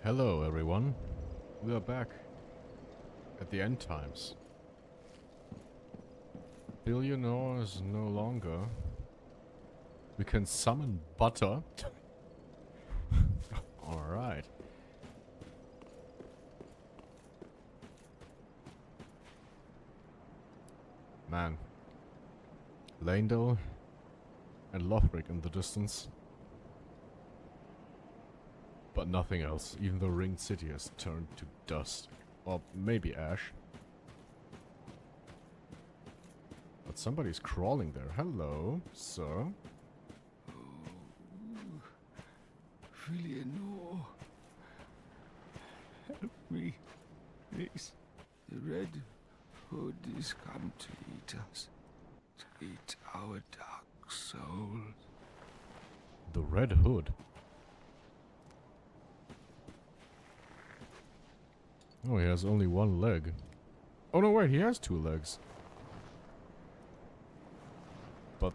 Hello everyone, we are back at the end times. Billionaire is no longer. We can summon butter. Alright. Man. Landel and Lothric in the distance. But nothing else, even though Ringed City has turned to dust. Or maybe ash. But somebody's crawling there. Hello, sir. Oh, Eleanor. Help me, please. The Red Hood is come to eat us. To eat our dark souls. The Red Hood? Oh, he has only one leg. Oh no, wait, he has two legs. But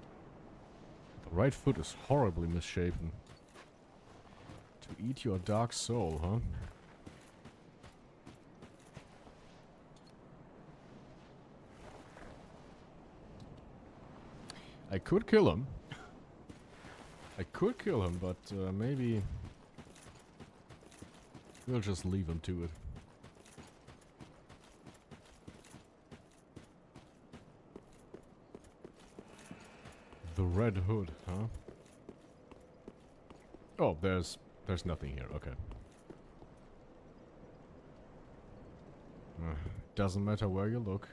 the right foot is horribly misshapen. To eat your dark soul, huh? I could kill him. I could kill him, but maybe we'll just leave him to it. The Red Hood, huh? Oh, there's nothing here. Okay. Doesn't matter where you look.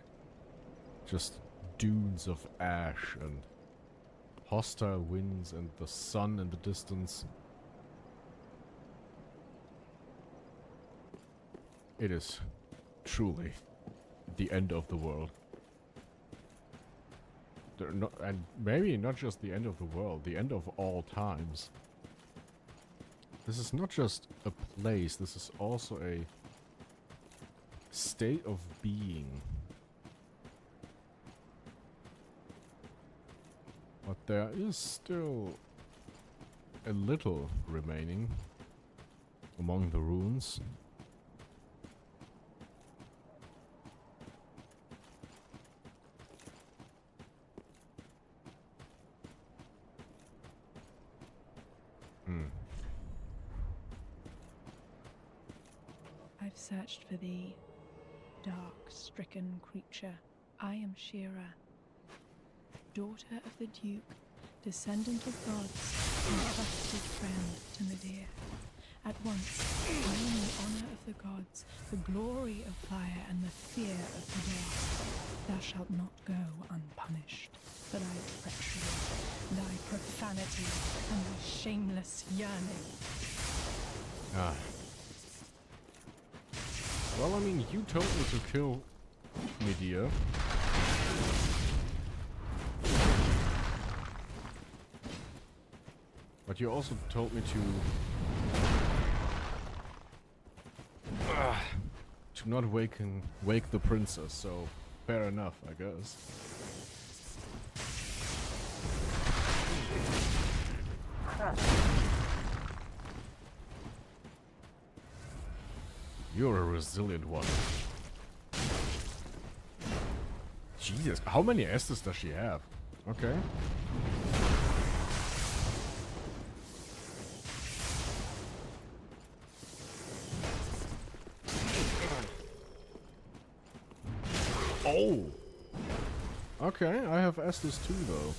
Just dunes of ash and hostile winds and the sun in the distance. It is truly the end of the world. And maybe not just the end of the world, the end of all times. This is not just a place, this is also a state of being. But there is still a little remaining among the ruins. I've searched for thee, dark, stricken creature. I am Shira, daughter of the Duke, descendant of gods, and trusted friend to Medea. At once, I am the honor of the gods, the glory of fire, and the fear of the dark. Thou shalt not go unpunished for thy treachery, thy profanity, and thy shameless yearning. Ah. Well, I mean, you told me to kill Medea. But you also told me to not wake the princess, so fair enough, I guess. You're a resilient one. Jesus, how many Estes does she have? Okay. Oh! Okay, I have Estes too, though.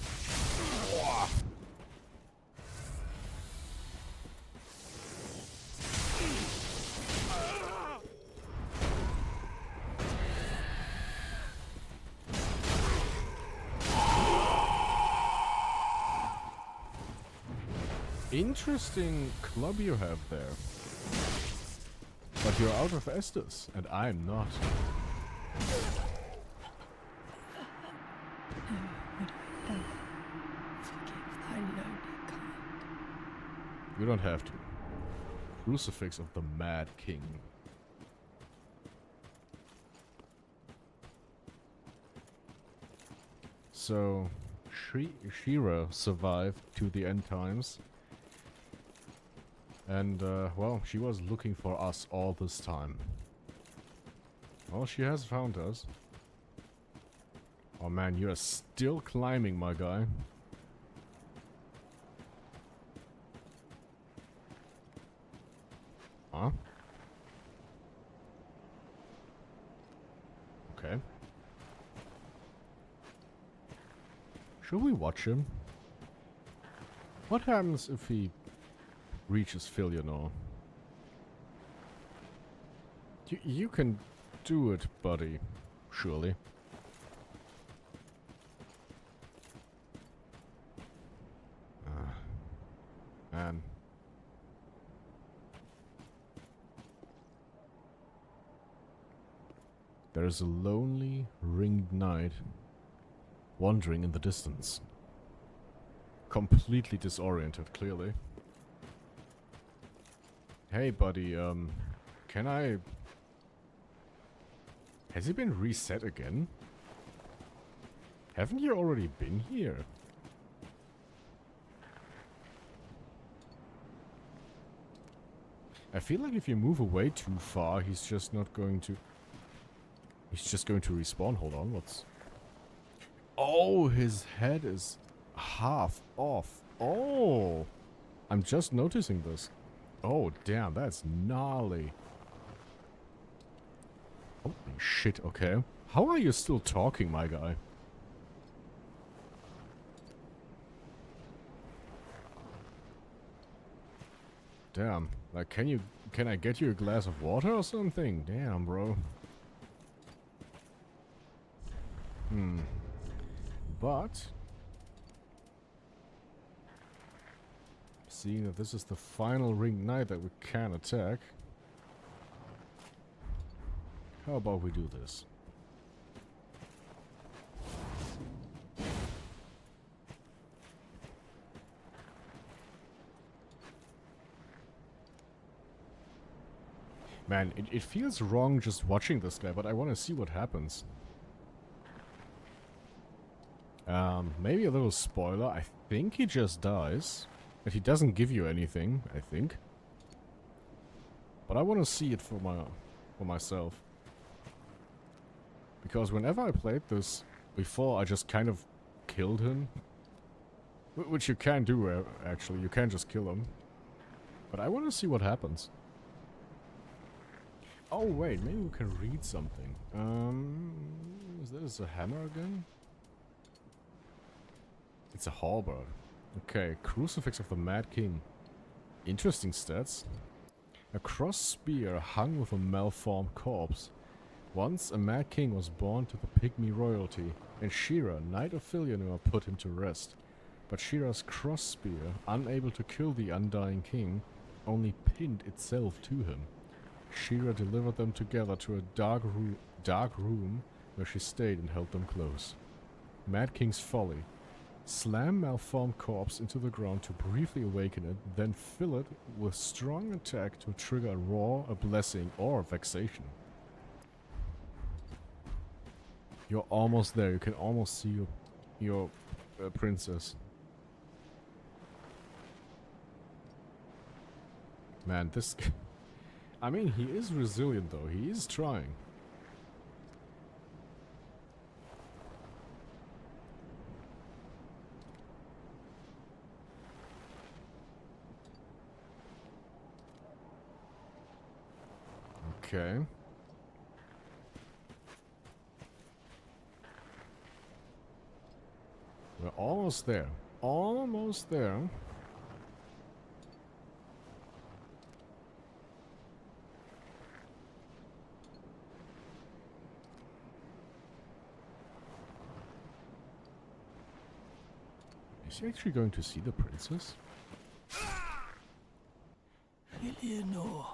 Interesting club you have there. But you're out of Estes, and I'm not. Forgive thy lowly kind. You don't have to. Crucifix of the Mad King. So, Shira survived to the end times. And, well, she was looking for us all this time. Well, she has found us. Oh man, you are still climbing, my guy. Huh? Okay. Should we watch him? What happens if he reaches Filianor? You can do it, buddy. Surely. Man. There is a lonely, ringed knight wandering in the distance. Completely disoriented, clearly. Hey, buddy, can I... Has he been reset again? Haven't you already been here? I feel like if you move away too far, he's just not going to... He's just going to respawn. Hold on, what's... Oh, his head is half off. Oh! I'm just noticing this. Oh, damn, that's gnarly. Holy shit, okay. How are you still talking, my guy? Damn. Like, can I get you a glass of water or something? Damn, bro. But... seeing that this is the final ringed knight that we can attack... How about we do this? Man, it feels wrong just watching this guy, but I want to see what happens. Maybe a little spoiler. I think he just dies. And he doesn't give you anything, I think. But I want to see it for myself. Because whenever I played this before, I just kind of killed him. Which you can do, actually. You can just kill him. But I want to see what happens. Oh, wait. Maybe we can read something. Is this a hammer again? It's a halberd. Okay, Crucifix of the Mad King. Interesting stats. A cross spear hung with a malformed corpse. Once a Mad King was born to the pygmy royalty, and Shira, Knight of Filianor, put him to rest. But Shira's cross spear, unable to kill the undying king, only pinned itself to him. Shira delivered them together to a dark room where she stayed and held them close. Mad King's folly. Slam malformed corpse into the ground to briefly awaken it, then fill it with strong attack to trigger a roar, a blessing, or a vexation. You're almost there. You can almost see your princess. Man, this... I mean, he is resilient though. He is trying. Okay. We're almost there. Almost there. Is he actually going to see the princess? Filianor,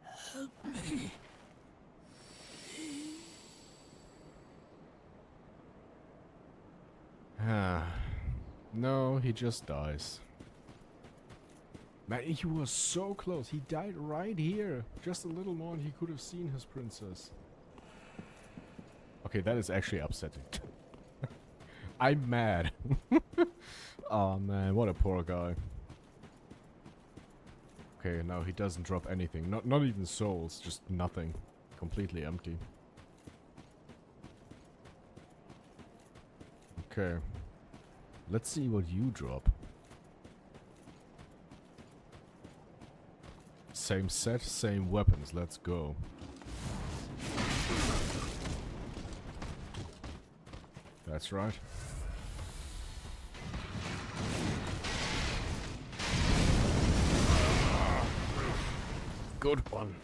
help me. No, he just dies. Man, he was so close. He died right here. Just a little more and he could have seen his princess. Okay, that is actually upsetting. I'm mad. Oh man, what a poor guy. Okay, now he doesn't drop anything. Not even souls, just nothing. Completely empty. Okay. Let's see what you drop. Same set, same weapons. Let's go. That's right. Good one.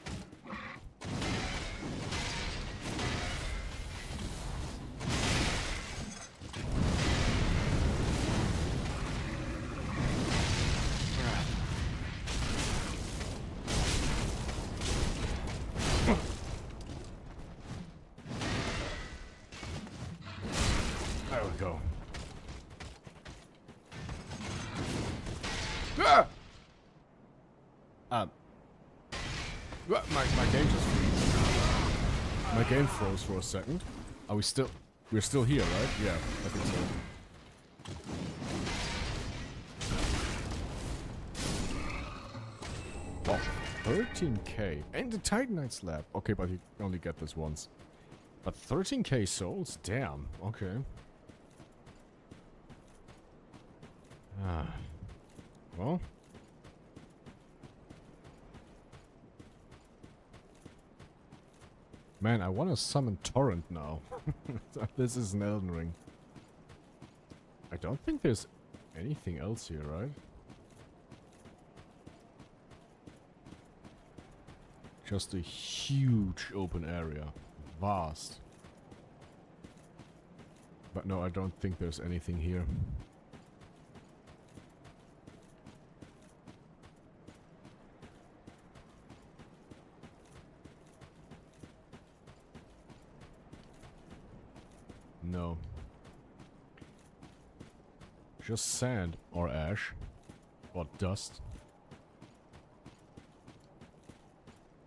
There we go. Ah! My game just froze. My game froze for a second. Are we still... We're still here, right? Yeah, I think so. Oh, 13k. And the Titanite slab. Okay, but you only get this once. But 13k souls? Damn. Okay. Ah. Well... Man, I want to summon Torrent now. This is an Elden Ring. I don't think there's anything else here, right? Just a huge open area. Vast. But no, I don't think there's anything here. No. Just sand or ash or dust.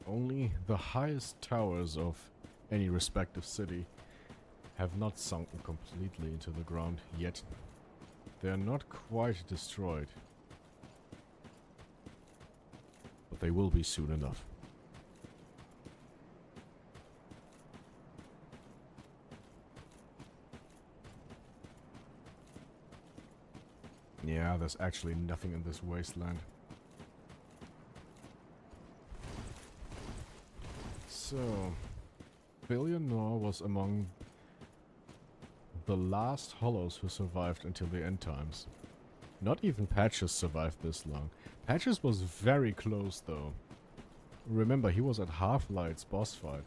Only the highest towers of any respective city have not sunken completely into the ground yet. They are not quite destroyed. But they will be soon enough. Yeah, there's actually nothing in this wasteland. So, Billionaire was among the last hollows who survived until the end times. Not even Patches survived this long. Patches was very close though. Remember, he was at Half-Light's boss fight.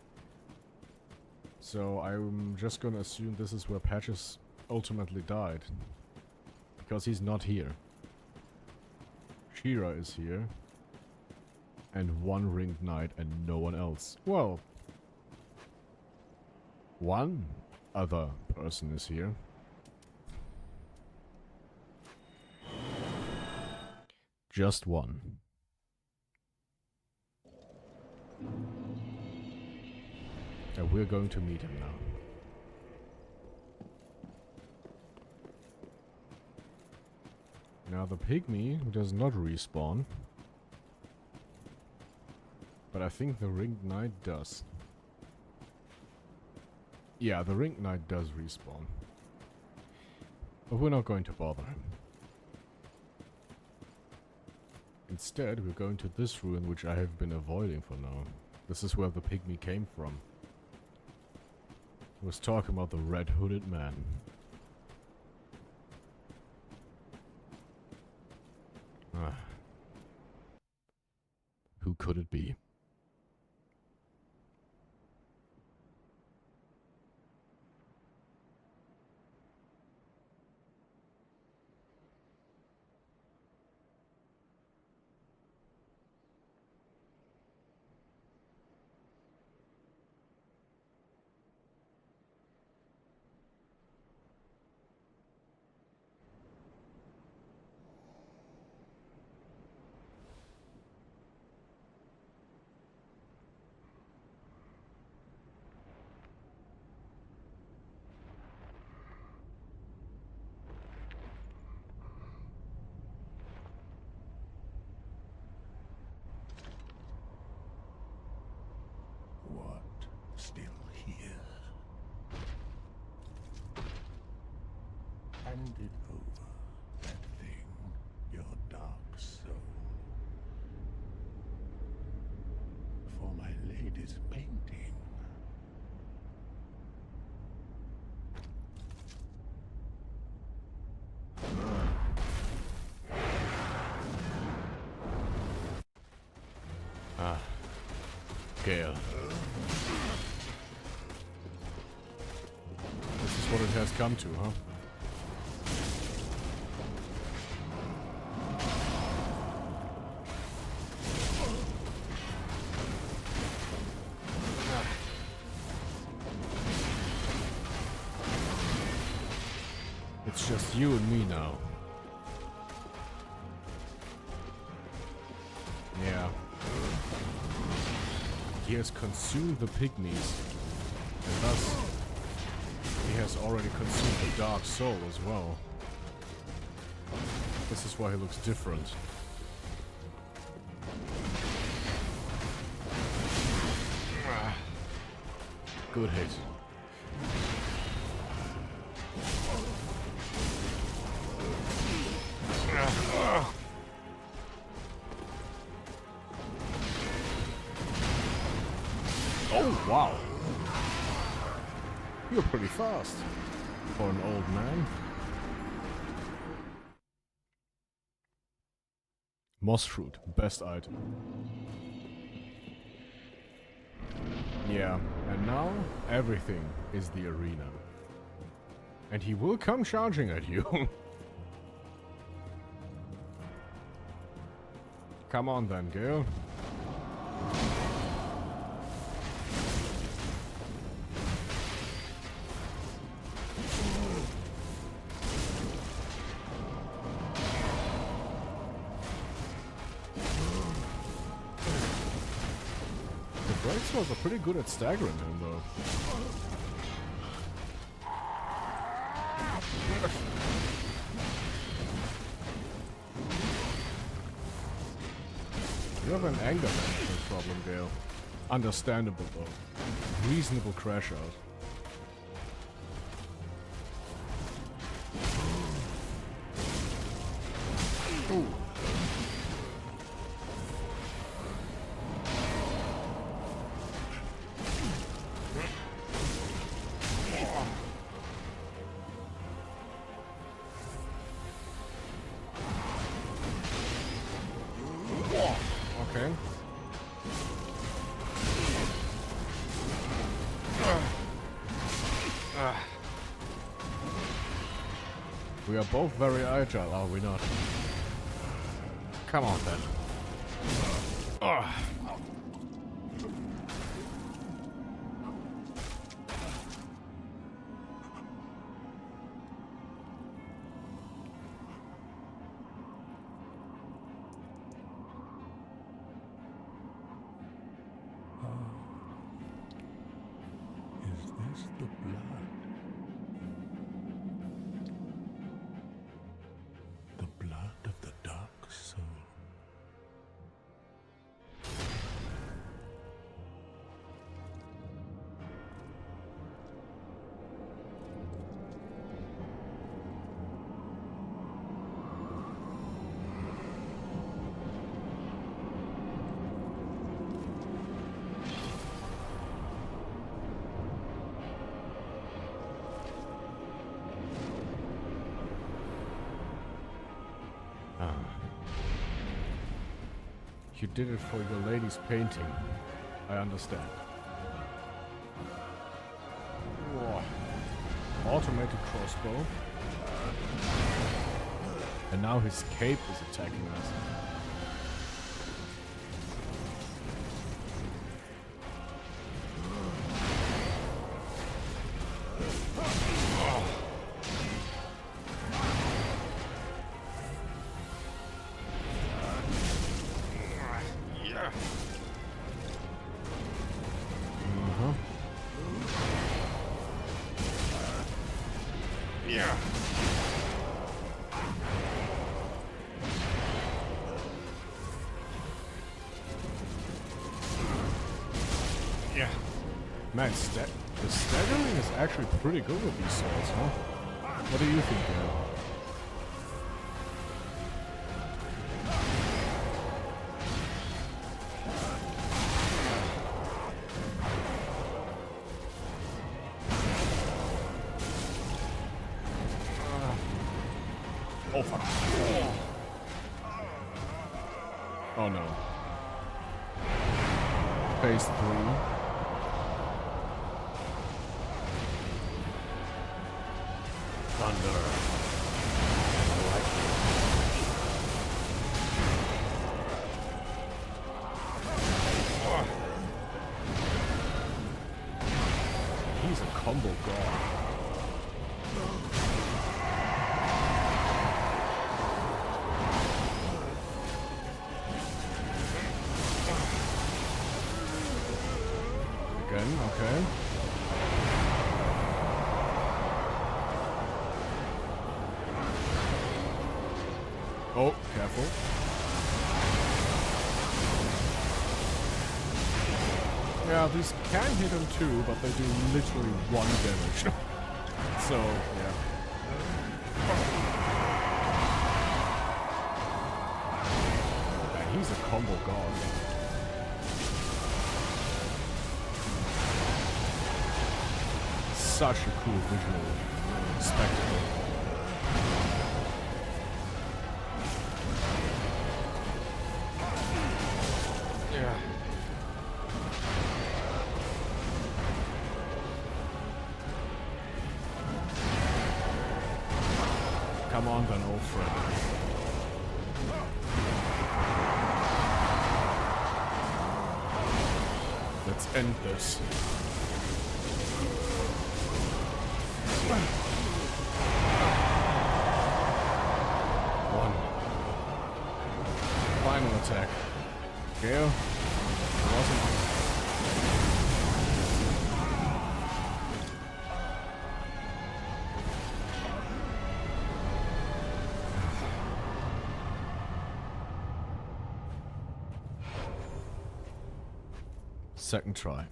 So I'm just gonna assume this is where Patches ultimately died. Because he's not here. Shira is here. And one ringed knight and no one else. Well, one other person is here. Just one. And we're going to meet him now. Now the pygmy does not respawn. But I think the ringed knight does. Yeah, the ringed knight does respawn. But we're not going to bother him. Instead, we're going to this ruin which I have been avoiding for now. This is where the pygmy came from. He was talking about the red hooded man. Ah. Who could it be? still here. Hand it over, that thing, your dark soul. For my lady's painting. Ah. Gale. This is what it has come to, huh? It's just you and me now. Yeah. He has consumed the pygmies, and thus he has already consumed the dark soul as well. This is why he looks different. Good hit. Oh, wow. You're pretty fast for an old man. Moss fruit, best item. Yeah, and now everything is the arena. And he will come charging at you. Come on then, girl. The Bright Swords are pretty good at staggering him, though. You have an anger management problem, Gale. Understandable, though. Reasonable crash out. Ooh. Okay. We are both very agile, are we not? Come on then. Is this the blood? The blood of the dark soul. You did it for your lady's painting. I understand. Whoa. Automated crossbow. And now his cape is attacking us. Yeah. Yeah. Man, the staggering is actually pretty good with these swords, huh? What do you think, Gail? Oh fuck. Oh no. Phase 3. Thunder. Lightning. He's a combo god. Again, okay. Oh, careful. Yeah, these can hit him too, but they do literally 1 damage. So, yeah. Man, he's a combo god. Such a cool visual spectacle. Yeah. Come on then, old friend. Let's end this. One. Final attack. Gale. It wasn't. Second try.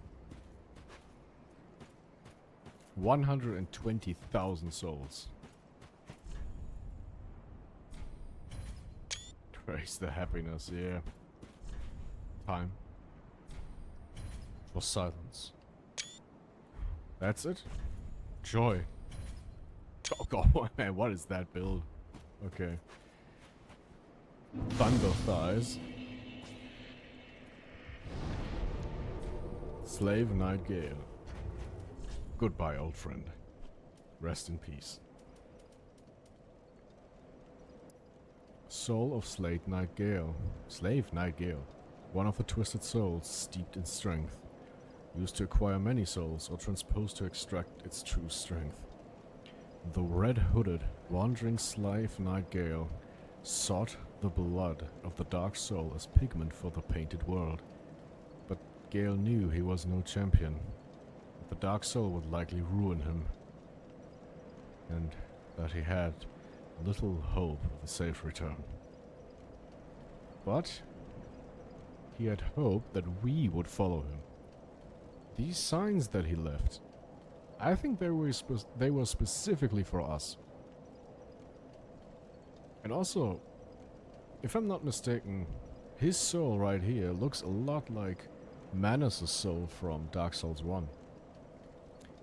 120,000 souls. Trace the happiness, yeah. Time. For silence. That's it? Joy. Oh god, man, what is that build? Okay. Thunder thighs. Slave Night Gale. Goodbye, old friend. Rest in peace. Soul of Slave Night Gale. Slave Night Gale. One of the twisted souls steeped in strength. Used to acquire many souls or transposed to extract its true strength. The red-hooded, wandering slave Night Gale sought the blood of the dark soul as pigment for the painted world. But Gale knew he was no champion. The dark soul would likely ruin him, and that he had little hope of a safe return. But he had hoped that we would follow him. These signs that he left, I think they were specifically for us. And also, if I'm not mistaken, his soul right here looks a lot like Manus' soul from Dark Souls 1.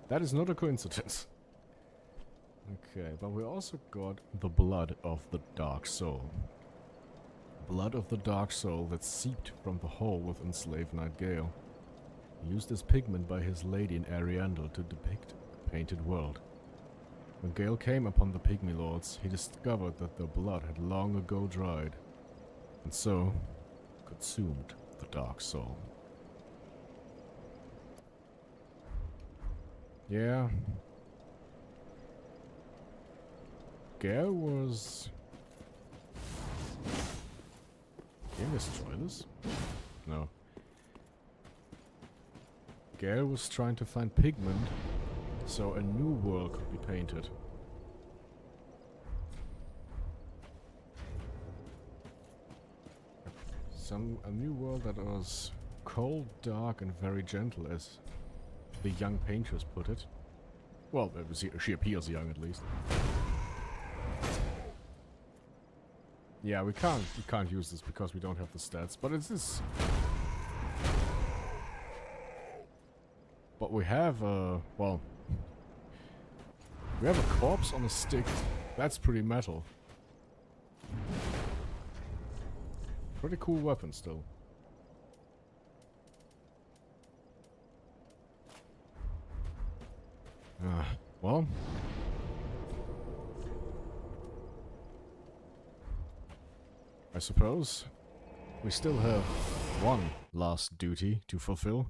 That is not a coincidence. Okay, but we also got the blood of the Dark Soul. Blood of the Dark Soul that seeped from the hole within Slave Night Gale. Used as pigment by his lady in Ariandel to depict a painted world. When Gale came upon the Pygmy Lords, he discovered that their blood had long ago dried, and so consumed the Dark Soul. Yeah. Gale was... Can you destroy this? No. Gale was trying to find pigment so a new world could be painted. A new world that was cold, dark and very gentle as the young paintress put it. Well, she appears young at least. Yeah, we can't use this because we don't have the stats, but it's this. But we have well, we have a corpse on a stick. That's pretty metal. Pretty cool weapon still. Well. I suppose we still have one last duty to fulfill.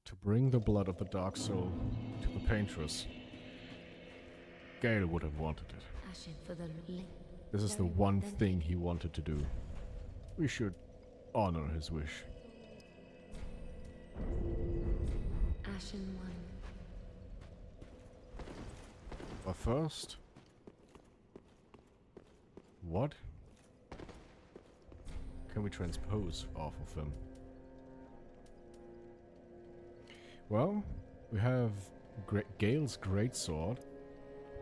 To bring the blood of the Dark Soul to the Paintress. Gale would have wanted it. This is the one thing he wanted to do. We should honor his wish. Ashen One. But first... what can we transpose off of him? Well, we have Gale's Greatsword.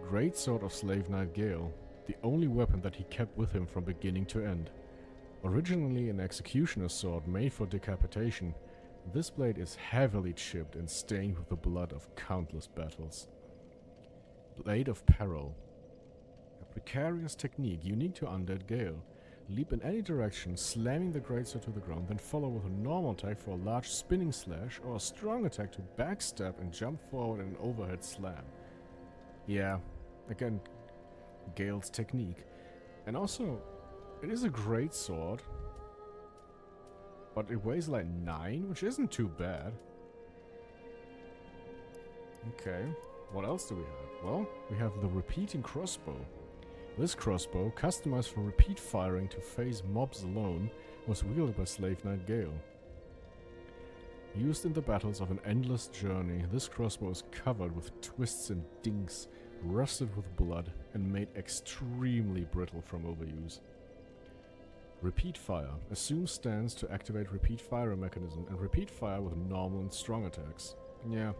Greatsword of Slave Knight Gale. The only weapon that he kept with him from beginning to end. Originally an executioner's sword made for decapitation, this blade is heavily chipped and stained with the blood of countless battles. Blade of Peril. A precarious technique unique to Undead Gale. Leap in any direction, slamming the greatsword to the ground, then follow with a normal attack for a large spinning slash, or a strong attack to backstab and jump forward in an overhead slam. Yeah, again, Gale's technique. And also, it is a great sword, but it weighs like 9, which isn't too bad. Okay, what else do we have? Well, we have the repeating crossbow. This crossbow, customized for repeat firing to phase mobs alone, was wielded by Slave Knight Gale. Used in the battles of an endless journey, this crossbow is covered with twists and dinks, rusted with blood, and made extremely brittle from overuse. Repeat fire. Assume stance to activate repeat fire mechanism, and repeat fire with normal and strong attacks. Yeah.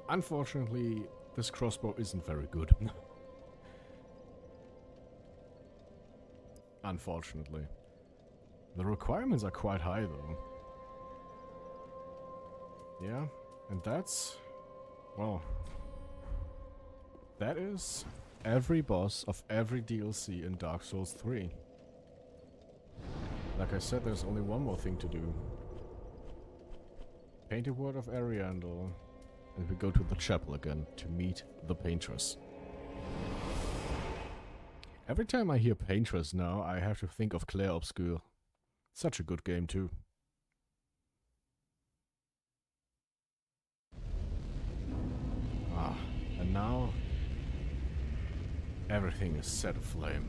Unfortunately, this crossbow isn't very good. Unfortunately. The requirements are quite high though. Yeah, and that's... well... that is every boss of every DLC in Dark Souls 3. Like I said, there's only one more thing to do. Painted Word of Ariandel. And we go to the chapel again to meet the Paintress. Every time I hear Paintress now, I have to think of Claire Obscure. Such a good game too. Ah, and now everything is set aflame.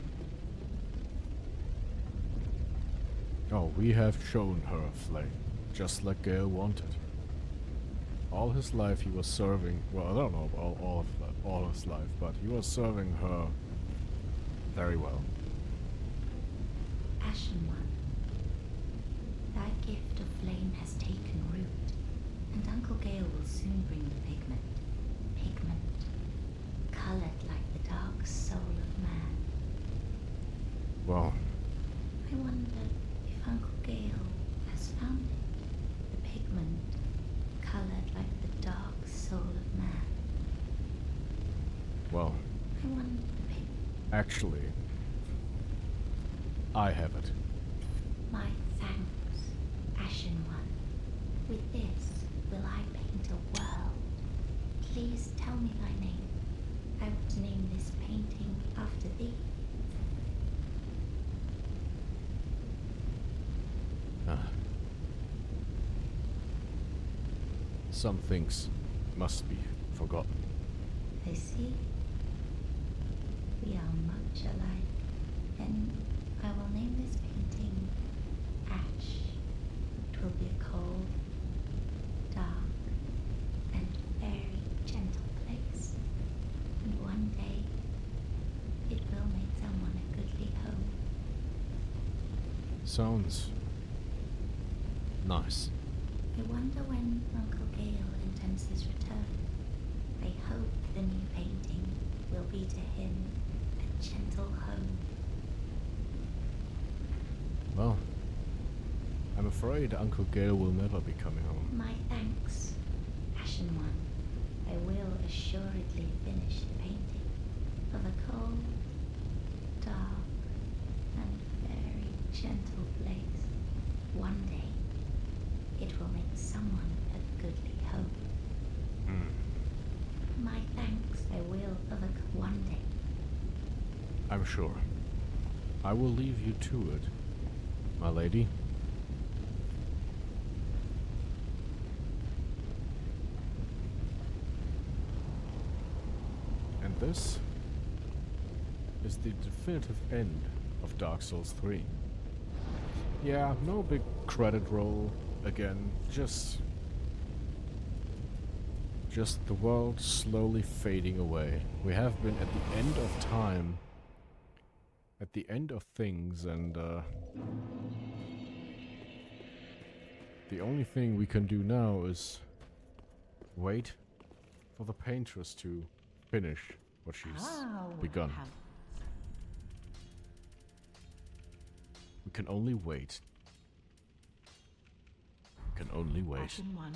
Oh, we have shown her a flame, just like Gale wanted. All his life he was serving, well, I don't know about all his life, but he was serving her very well. Ashen One, thy gift of flame has taken root, and Uncle Gale will soon bring the pigment. Pigment, colored like the dark soul of man. Well, I wonder if Uncle Gale has found it. The pigment, colored like the dark soul of man. well, I wonder the pigment. actually, I have it. My thanks, Ashen One. With this will I paint a world. Please tell me thy name. I will name this painting after thee. Some things must be forgotten. I see. We are much alike. And I will name this painting Ash. It will be a cold, dark, and very gentle place. And one day, it will make someone a goodly home. Sounds nice. I wonder when Uncle Gale intends his return. I hope the new painting will be to him a gentle home. Well, I'm afraid Uncle Gale will never be coming home. My thanks, Ashen One. I will assuredly finish the painting of a cold, dark, and very gentle place. One day, it will make someone a goodly home. My thanks I will of a one day. I'm sure. I will leave you to it, my lady. And this is the definitive end of Dark Souls 3. Yeah, no big credit roll again, just the world slowly fading away. We have been at the end of time, at the end of things, and the only thing we can do now is wait for the paintress to finish what she's begun. We can only wait. We can only wait. Ashen One.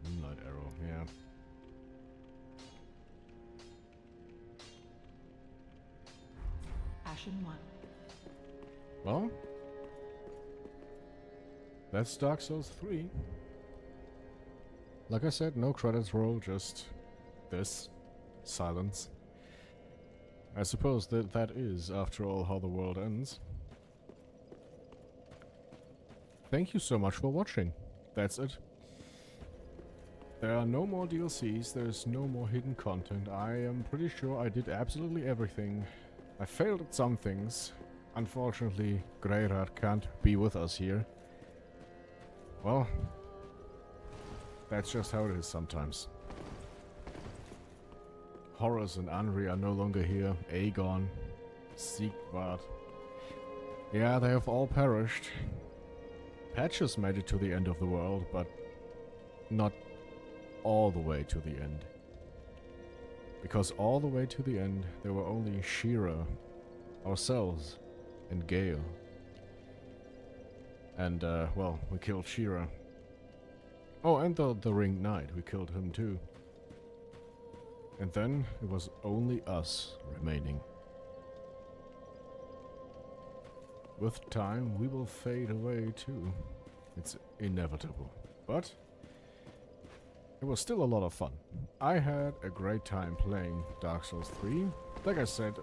Moonlight arrow, yeah. Ashen One. Well, that's Dark Souls 3. Like I said, no credits roll, just this. Silence. I suppose that is, after all, how the world ends. Thank you so much for watching. That's it. There are no more DLCs, there's no more hidden content. I am pretty sure I did absolutely everything. I failed at some things. Unfortunately, Greyrat can't be with us here. Well, that's just how it is sometimes. Horus and Anri are no longer here. Aegon, Siegward. Yeah, they have all perished. Patches made it to the end of the world, but not all the way to the end. Because all the way to the end, there were only Shira, ourselves, and Gale. And, well, we killed Shira. Oh, and the Ringed Knight, we killed him too. And then it was only us remaining. With time, we will fade away too. It's inevitable. But it was still a lot of fun. I had a great time playing Dark Souls 3. Like I said,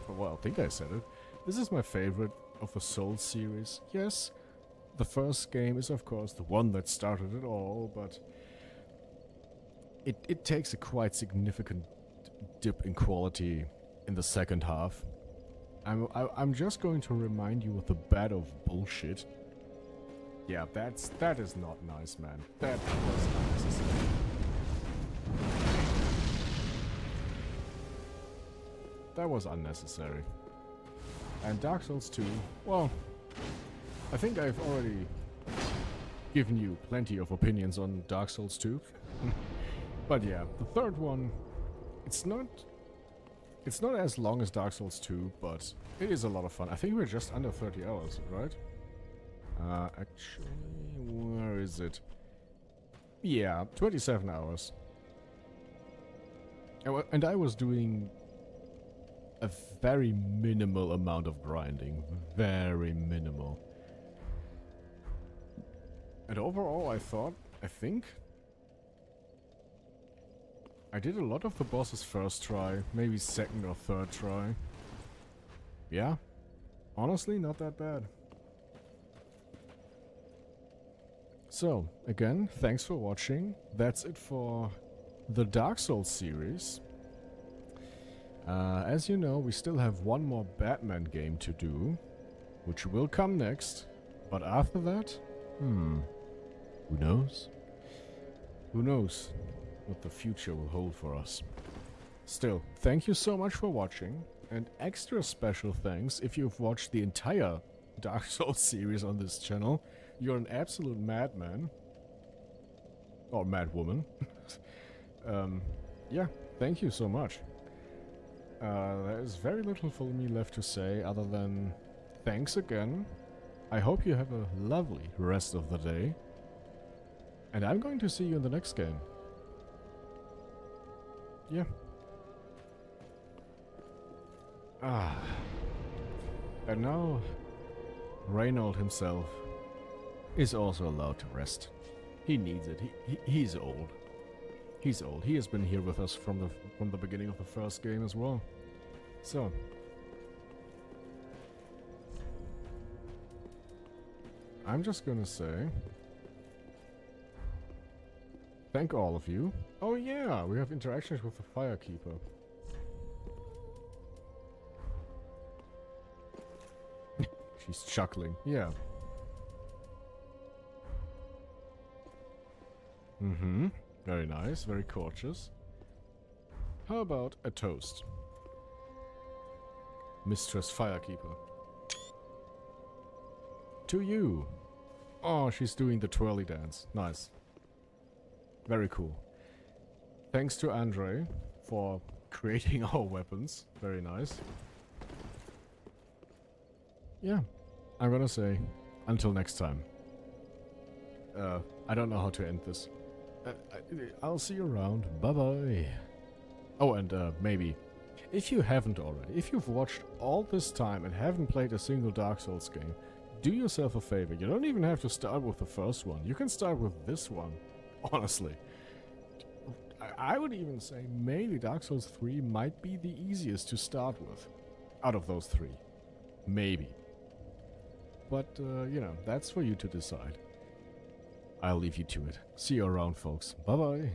well, I think I said it. This is my favorite of the Souls series. Yes, the first game is of course the one that started it all, but it takes a quite significant dip in quality in the second half. I'm just going to remind you of the bed of bullshit. Yeah, that is not nice, man. That was unnecessary. That was unnecessary. And Dark Souls 2, well, I think I've already given you plenty of opinions on Dark Souls 2. But yeah, the third one, it's not as long as Dark Souls 2, but it is a lot of fun. I think we're just under 30 hours, right? Actually, where is it? Yeah, 27 hours. And I was doing a very minimal amount of grinding. Very minimal. And overall, I think I did a lot of the bosses first try, maybe second or third try. Yeah, honestly, not that bad. So, again, thanks for watching. That's it for the Dark Souls series. As you know, we still have one more Batman game to do, which will come next. But after that, who knows? Who knows what the future will hold for us. Still, thank you so much for watching, and extra special thanks if you've watched the entire Dark Souls series on this channel. You're an absolute madman. Or madwoman. Yeah, thank you so much. There is very little for me left to say other than thanks again. I hope you have a lovely rest of the day. And I'm going to see you in the next game. Yeah. And now, Reynold himself is also allowed to rest. He needs it. He's old. He's old. He has been here with us from the beginning of the first game as well. So, I'm just gonna say thank all of you. Oh yeah, we have interactions with the Firekeeper. She's chuckling. Yeah. Mm-hmm. Very nice. Very courteous. How about a toast? Mistress Firekeeper. To you. Oh, she's doing the twirly dance. Nice. Very cool. Thanks to Andre for creating our weapons. Very nice. Yeah, I'm gonna say, until next time. I don't know how to end this. I'll see you around. Bye-bye. Oh, and maybe, if you haven't already, if you've watched all this time and haven't played a single Dark Souls game, do yourself a favor. You don't even have to start with the first one. You can start with this one, honestly. I would even say maybe Dark Souls 3 might be the easiest to start with, out of those three. Maybe. But, you know, that's for you to decide. I'll leave you to it. See you around, folks. Bye-bye.